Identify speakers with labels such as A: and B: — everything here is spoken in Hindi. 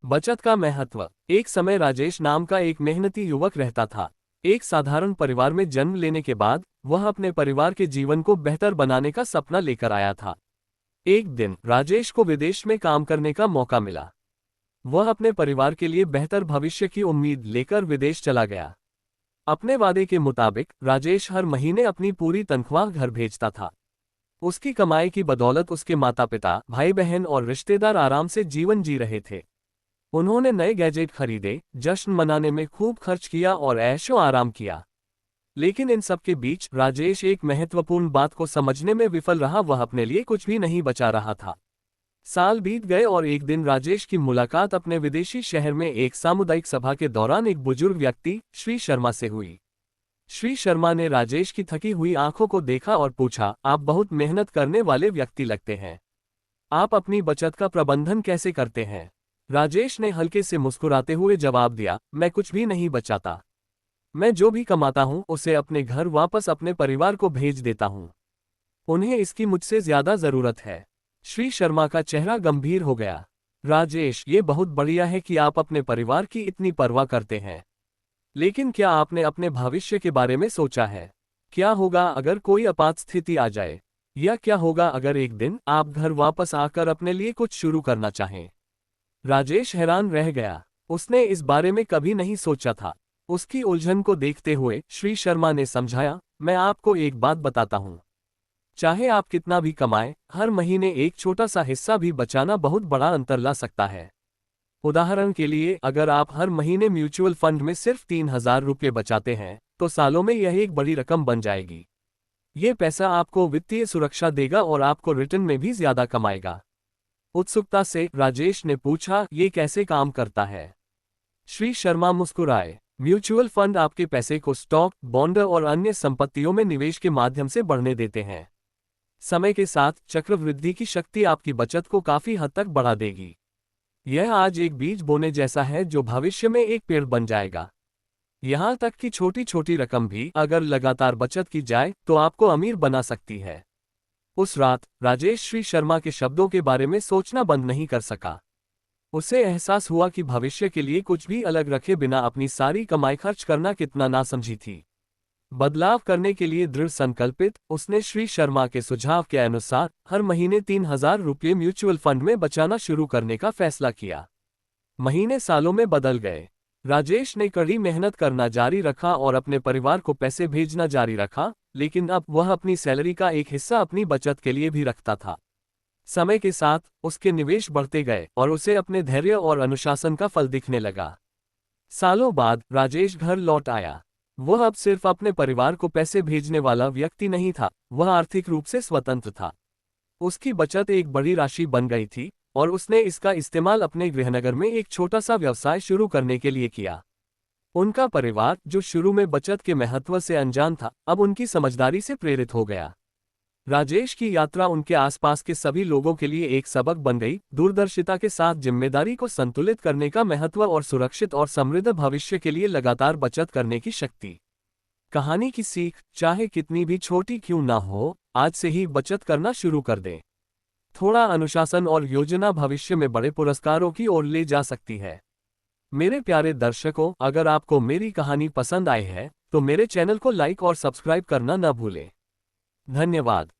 A: बचत का महत्व। एक समय राजेश नाम का एक मेहनती युवक रहता था। एक साधारण परिवार में जन्म लेने के बाद वह अपने परिवार के जीवन को बेहतर बनाने का सपना लेकर आया था। एक दिन राजेश को विदेश में काम करने का मौका मिला। वह अपने परिवार के लिए बेहतर भविष्य की उम्मीद लेकर विदेश चला गया। अपने वादे के मुताबिक राजेश हर महीने अपनी पूरी तनख्वाह घर भेजता था। उसकी कमाई की बदौलत उसके माता पिता, भाई बहन और रिश्तेदार आराम से जीवन जी रहे थे। उन्होंने नए गैजेट खरीदे, जश्न मनाने में खूब खर्च किया और ऐशो आराम किया। लेकिन इन सब के बीच राजेश एक महत्वपूर्ण बात को समझने में विफल रहा, वह अपने लिए कुछ भी नहीं बचा रहा था। साल बीत गए और एक दिन राजेश की मुलाकात अपने विदेशी शहर में एक सामुदायिक सभा के दौरान एक बुजुर्ग व्यक्ति श्री शर्मा से हुई। श्री शर्मा ने राजेश की थकी हुई आंखों को देखा और पूछा, आप बहुत मेहनत करने वाले व्यक्ति लगते हैं। आप अपनी बचत का प्रबंधन कैसे करते हैं? राजेश ने हल्के से मुस्कुराते हुए जवाब दिया, मैं कुछ भी नहीं बचाता। मैं जो भी कमाता हूं उसे अपने घर वापस अपने परिवार को भेज देता हूं। उन्हें इसकी मुझसे ज्यादा जरूरत है। श्री शर्मा का चेहरा गंभीर हो गया। राजेश, ये बहुत बढ़िया है कि आप अपने परिवार की इतनी परवाह करते हैं। लेकिन क्या आपने अपने भविष्य के बारे में सोचा है? क्या होगा अगर कोई आपात स्थिति आ जाए? या क्या होगा अगर एक दिन आप घर वापस आकर अपने लिए कुछ शुरू करना चाहें? राजेश हैरान रह गया। उसने इस बारे में कभी नहीं सोचा था। उसकी उलझन को देखते हुए श्री शर्मा ने समझाया, मैं आपको एक बात बताता हूं। चाहे आप कितना भी कमाएं, हर महीने एक छोटा सा हिस्सा भी बचाना बहुत बड़ा अंतर ला सकता है। उदाहरण के लिए, अगर आप हर महीने म्यूचुअल फंड में सिर्फ 3,000 रुपये बचाते हैं, तो सालों में यह एक बड़ी रकम बन जाएगी। ये पैसा आपको वित्तीय सुरक्षा देगा और आपको रिटर्न में भी ज्यादा कमाएगा। उत्सुकता से राजेश ने पूछा, ये कैसे काम करता है? श्री शर्मा मुस्कुराए। म्यूचुअल फंड आपके पैसे को स्टॉक, बॉन्ड और अन्य संपत्तियों में निवेश के माध्यम से बढ़ने देते हैं। समय के साथ चक्रवृद्धि की शक्ति आपकी बचत को काफी हद तक बढ़ा देगी। यह आज एक बीज बोने जैसा है जो भविष्य में एक पेड़ बन जाएगा। यहाँ तक कि छोटी छोटी रकम भी अगर लगातार बचत की जाए तो आपको अमीर बना सकती है। उस रात राजेश श्री शर्मा के शब्दों के बारे में सोचना बंद नहीं कर सका। उसे एहसास हुआ कि भविष्य के लिए कुछ भी अलग रखे बिना अपनी सारी कमाई खर्च करना कितना नासमझी थी। बदलाव करने के लिए दृढ़ संकल्पित, उसने श्री शर्मा के सुझाव के अनुसार हर महीने 3,000 रुपये म्यूचुअल फंड में बचाना शुरू करने का फैसला किया। महीने सालों में बदल गए। राजेश ने कड़ी मेहनत करना जारी रखा और अपने परिवार को पैसे भेजना जारी रखा, लेकिन अब वह अपनी सैलरी का एक हिस्सा अपनी बचत के लिए भी रखता था। समय के साथ उसके निवेश बढ़ते गए और उसे अपने धैर्य और अनुशासन का फल दिखने लगा। सालों बाद राजेश घर लौट आया। वह अब सिर्फ अपने परिवार को पैसे भेजने वाला व्यक्ति नहीं था, वह आर्थिक रूप से स्वतंत्र था। उसकी बचत एक बड़ी राशि बन गई थी और उसने इसका इस्तेमाल अपने गृहनगर में एक छोटा सा व्यवसाय शुरू करने के लिए किया। उनका परिवार, जो शुरू में बचत के महत्व से अनजान था, अब उनकी समझदारी से प्रेरित हो गया। राजेश की यात्रा उनके आसपास के सभी लोगों के लिए एक सबक बन गई, दूरदर्शिता के साथ जिम्मेदारी को संतुलित करने का महत्व और सुरक्षित और समृद्ध भविष्य के लिए लगातार बचत करने की शक्ति। कहानी की सीख, चाहे कितनी भी छोटी क्यों ना हो, आज से ही बचत करना शुरू कर दें। थोड़ा अनुशासन और योजना भविष्य में बड़े पुरस्कारों की ओर ले जा सकती है। मेरे प्यारे दर्शकों, अगर आपको मेरी कहानी पसंद आई है तो मेरे चैनल को लाइक और सब्सक्राइब करना न भूलें। धन्यवाद।